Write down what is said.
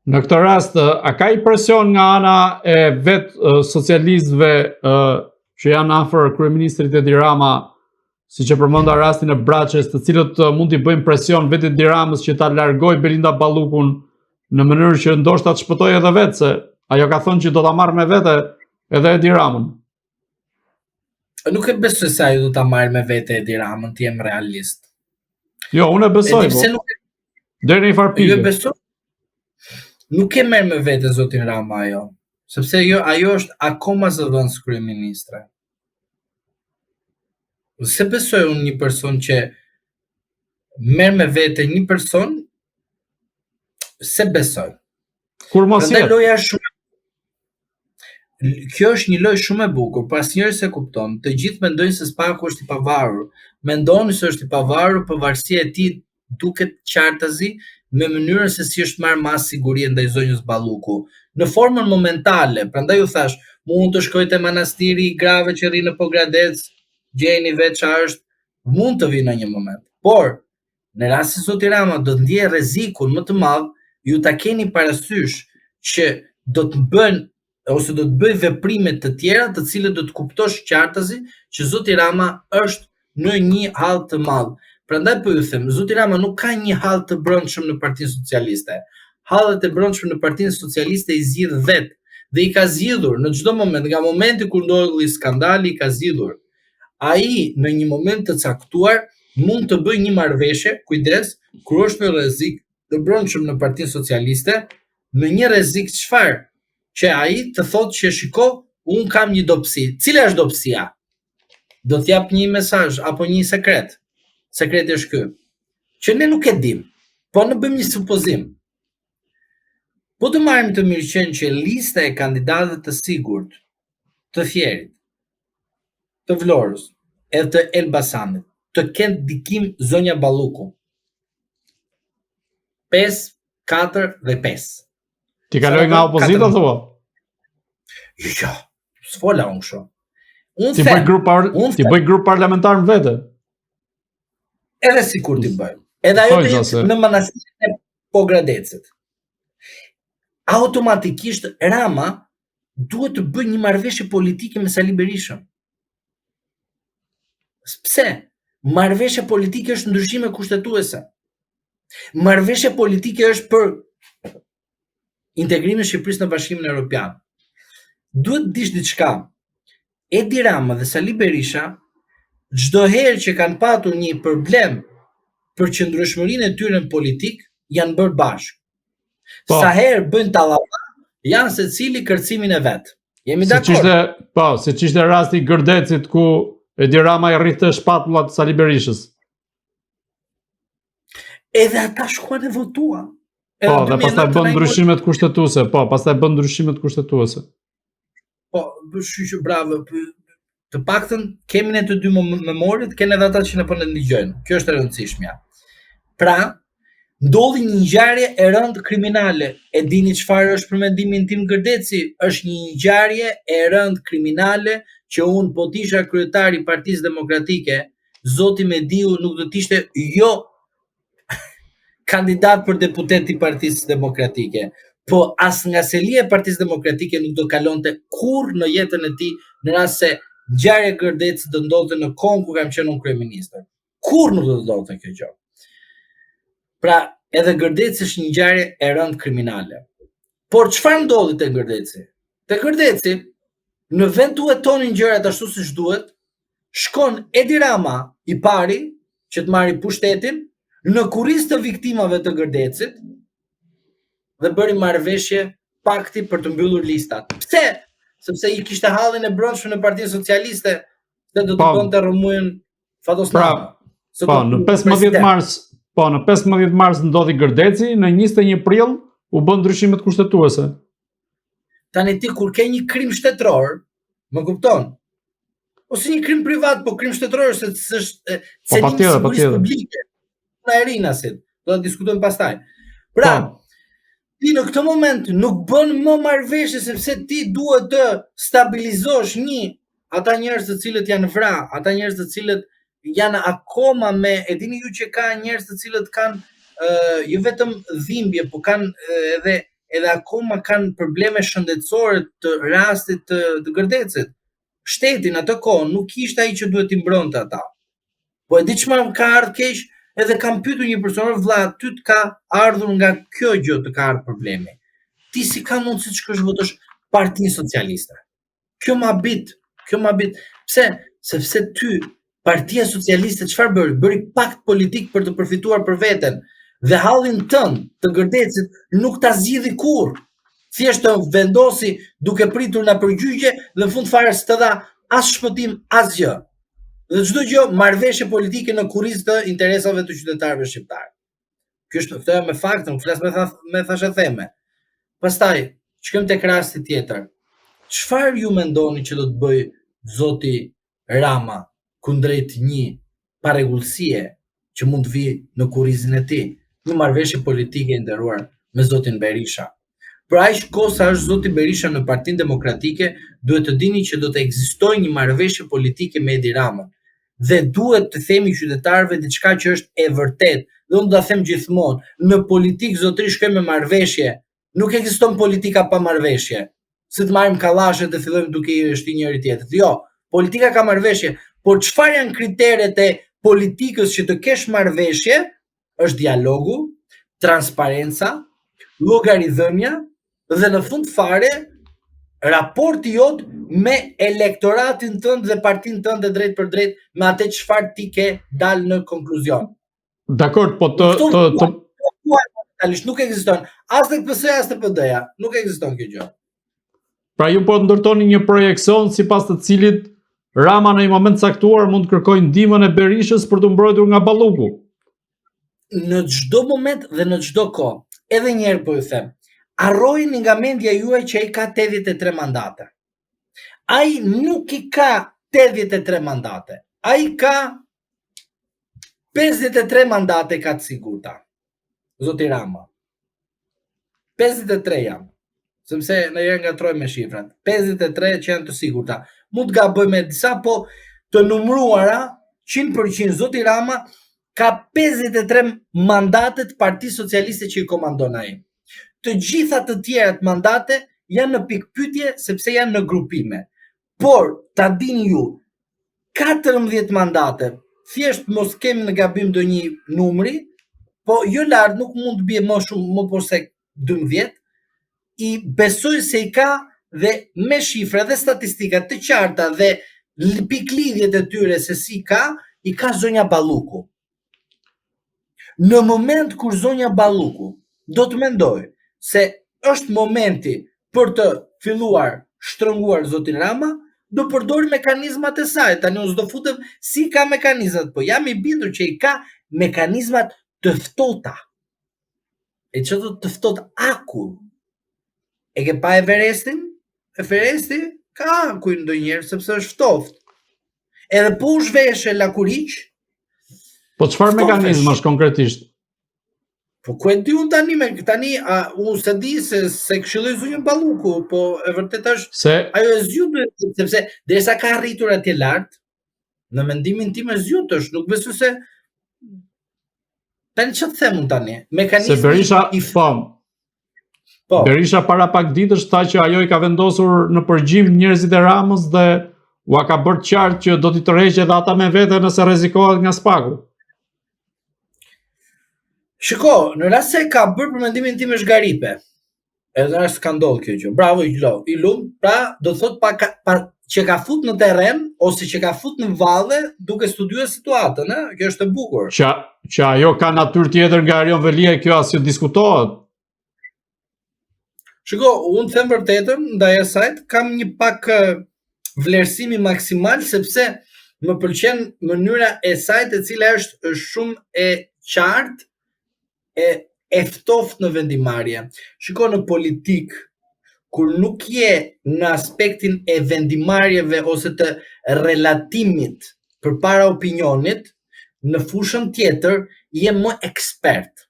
Në këtë rast, a ka i presion nga ana e vetë socialistëve që janë afër kryeministrit Edi Rama, siç e përmenda rastin e Braçës, të cilët mund t'i bëjnë presion vetë Edi Ramës që ta largojë Belinda Ballukun në mënyrë që ndoshta të shpëtojë edhe vetë, se ajo ka thënë që do ta marrë me vete edhe Edi Ramën. Nuk e besoj se ajo do ta marrë me vete Edi Ramën, të jem realist. Jo, unë e besoj, deri në një farë pikë. Jo, besoj. Nuk e merr me vete zotin Rama ajo, sepse ajo është akoma zëvendës kryeministre. Se besoj unë një person që merr me vete një person, se besoj. Kur mos jetë. Loja shumë. Kjo është një lojë shumë e bukur, por asnjëri se kupton. Të gjithë mendojnë se Spaku është i pavarur. Mendoni se është i pavarur, pavarësia e tij duket qartazi me mënyrën se si është marrë mas sigurie ndaj zonjës Balluku. Në formën momentale, prandaj u thash, mund të shkoj te manastiri i grave që rri në Pogradec, gjeni vetë çfarë është, mund të vinë në një moment. Por, në rast se zoti Rama do të ndjejë rrezikun më të madh, ju ta keni parasysh që do të bën ose do të bëj veprime të tjera të cilët do të kuptosh qartazi që zoti Rama është në një hall të madh. Prandaj po ju them, zoti Rama nuk ka një hall të brendshëm në Partinë Socialiste. Hallet e brendshme në Partinë Socialiste i zgjidh vetë dhe i ka zgjidhur në çdo moment, nga momenti kur ndodhi skandali i ka zgjidhur. Ai në një moment të caktuar mund të bëjë një marrëveshje, kujdes, kur është në rrezik të brendshëm në Partinë Socialiste, në një rrezik çfarë? Që ai të thotë që shiko, un kam një dobësi. Cila është dobësia? Do të jap një mesazh apo një sekret. Sekreti është ky, që ne nuk e dim, po ne bëjmë një supozim. Po të marrim të mirëqenë që lista e kandidatëve të sigurt, të Fierit, të Vlorës, edhe të Elbasanit, të kenë ndikim zonja Balluku. 5, 4 dhe 5. Ti kaloj nga opozita thua? Jo, s'fola unë kështu. Ti bëj grup parlamentar në vete. Edhe sikur ti bëjmë. Edhe ajo të jetë në manastirin e Pogradecit. Automatikisht Rama duhet të bëjë një marrëveshje politike me Sali Berishën. Pse? Marrëveshja politike është ndryshime kushtetuese. Marrëveshja politike është për integrimin e Shqipërisë në Bashkimin Evropian. Duhet dish diçka. Edi Rama dhe Sali Berisha çdo herë që kanë patur një problem për qëndrueshmërinë e tyre në politik, janë bërë bashkë. Sa herë bëjnë tallapa, janë secili kërcimin e vet. Jemi dakord. Siç ishte rasti i Gërdecit ku Edi Rama i rrithte shpatullat Sali Berishës. Edhe ata shkuan e votuan. Dhe pastaj bën ndryshimet kushtetuese, Po, bësh bravo. Të paktën kemi ne të dy memorit, kanë edhe ata që na po ndëgjojnë. Kjo është e rëndësishmja. Pra, ndodhi një ngjarje e rëndë kriminale. E dini çfarë është për mendimin tim Gërdeci? Është një ngjarje e rëndë kriminale që unë po të isha kryetari i Partisë Demokratike, zoti Mediu nuk do të ishte jo kandidat për deputet i Partisë Demokratike, po as nga selia e Partisë Demokratike nuk do kalonte kurrë në jetën e tij në rast se ngjarja e Gërdecit do ndodhte në kohën kur kam qenë unë kryeministër. Kurrë nuk do të ndodhte kjo gjë. Pra, edhe Gërdeci është një ngjarje e rëndë kriminale. Por çfarë ndodhi te Gërdeci? Te Gërdeci, në vend të tonin gjërat ashtu siç duhet, shkon Edi Rama i pari që të marri pushtetin në kurriz të viktimave të Gërdecit dhe bëri marrëveshje pakti për të mbyllur listat. Pse? Sepse i kishte hallin e brendshëm në Partinë Socialiste, se do të bënte rrëmujën Fatosnama. Në 15 mars ndodhi Gërdeci, në 21 prill u bën ndryshimet kushtetuese. Tani ti kur ke një krim shtetëror, më kupton? Ose një krim privat, po krim shtetëror se është sigurisë publike. Na erinasit, do ta diskutojmë pastaj. Pra, ti në këtë moment nuk bën më marrëveshje sepse ti duhet të stabilizosh ata njerëz të cilët janë vrarë, ata njerëz të cilët janë akoma me, e dini ju që ka njerëz të cilët kanë jo vetëm dhimbje, po kanë edhe akoma kanë probleme shëndetësore të rastit të Gërdecit. Shteti në atë kohë nuk ishte ai që duhet t'i mbronte ata. Po e di çfarë ka ardhur keq, edhe kam pyetur një person, vëlla, ty të ka ardhur nga kjo gjë të ka ardhur problemi. Ti si ka mundësi të shkosh votosh Partinë Socialiste? Kjo ma bit. Pse? Sepse ty Partia Socialiste çfarë bëri? Bëri pakt politik për të përfituar për veten. Dhe hallin tënd të Gërdecit nuk ta zgjidhi kurrë. Thjesht të vendosi duke pritur nga përgjigje dhe në fund fare s'të dha as shpëtim as gjë. Dhe çdo gjë marrëveshje politike në kurriz të interesave të qytetarëve shqiptar. Këtë me fakte, nuk flas me thashë theme. Pastaj, shkojmë tek rasti tjetër. Çfarë ju mendoni që do të bëj zoti Rama kundrejt një parregullësie që mund të vi në kurrizin e tij? Një marrëveshje politike e nderuar me zotin Berisha. Për aq kohë sa është zoti Berisha në Partinë Demokratike, duhet të dini që do të ekzistojë një marrëveshje politike me Edi Ramën. Dhe duhet të themi qytetarëve diçka që është e vërtetë. Dhe unë do ta them gjithmonë, në politikë zotëri shkojmë me marrëveshje. Nuk ekziston politika pa marrëveshje. Si të marrim kallashet dhe fillojmë duke i shti njëri tjetrit. Jo, politika ka marrëveshje, por çfarë janë kriteret e politikës që të kesh marrëveshje? Është dialogu, transparenca, llogaridhënia dhe në fund fare raporti jot me elektoratin tënd dhe partinë tënde drejt për drejt me atë çfarë ti ke dalë në konkluzion. Dakor, po nuk ekziston as tek PS-ja as tek PD-ja, nuk ekziston kjo gjë. Pra ju po ndërtoni një projeksion sipas të cilit Rama në një moment caktuar mund të kërkojë ndihmën e Berishës për të mbrojtur nga balluku. Në çdo moment dhe në çdo kohë. Edhe një herë po ju them, harrojeni nga mendja juaj që ai ka 83 mandate. Ai nuk i ka 83 mandate. Ai ka 53 mandate ka të sigurta. Zoti Rama. 53 jam. Sepse në herë ngatroj me shifrat. 53 që janë të sigurta. Mund të gaboj me disa, po të numruara 100% zoti Rama ka 53 mandatet Partisë Socialiste që i komandon ai. Të gjitha të tjerat mandate janë në pikpyetje sepse janë në grupime. Por, ta dini ju, 14 mandate, thjesht mos kemi në gabim ndonjë numri, po jo lart nuk mund të bie më shumë, më poshtë se 12, i besoj se i ka dhe me shifra dhe statistika të qarta dhe piklidhjet e tyre se si i ka zonja Balluku. Në moment kur zonja Balluku do të mendoj se është momenti për të filluar shtrënguar zotin Rama, do përdori mekanizmat e saj. Tani unë s'do futem si ka mekanizmat, po jam i bindur që i ka mekanizmat të ftota. E që të ftot akull. E ke pa Everestin? Everesti ka akull ndonjëherë sepse është ftoft. Edhe po u zhveshe lakuriq. Po çfarë mekanizëm është konkretisht? Po ku e di unë tani, unë se di se këshilloj zonjën Balluku, po e vërtet është ajo e zgjut, sepse derisa ka arritur atje lart, në mendimin tim e zgjut është, nuk besoj se tani ç'të them unë tani? Mekanizmi se Berisha Berisha para pak ditësh tha që ajo i ka vendosur në përgjim njerëzit e Ramës dhe ua ka bërë qartë që do t'i tërheqë edhe ata me vete nëse rrezikohet nga spaku. Shiko, në rast se ka bërë për mendimin tim është garipe. Edhe është skandal kjo gjë. Bravo i lum, pra do thot që ka fut në terren ose që ka fut në valle duke studiuar situatën, kjo është e bukur. Që ajo ka natyrë tjetër nga Arion Velia, kjo as jo diskutohet. Shiko, unë them vërtetën, ndaj asajt kam një pak vlerësimi maksimal sepse më pëlqen mënyra e saj e cila është shumë e qartë, e ftoft në vendimarrje. Shiko, në politik, kur nuk je në aspektin e vendimarrjeve ose të relatimit përpara opinionit, në fushën tjetër je më ekspert.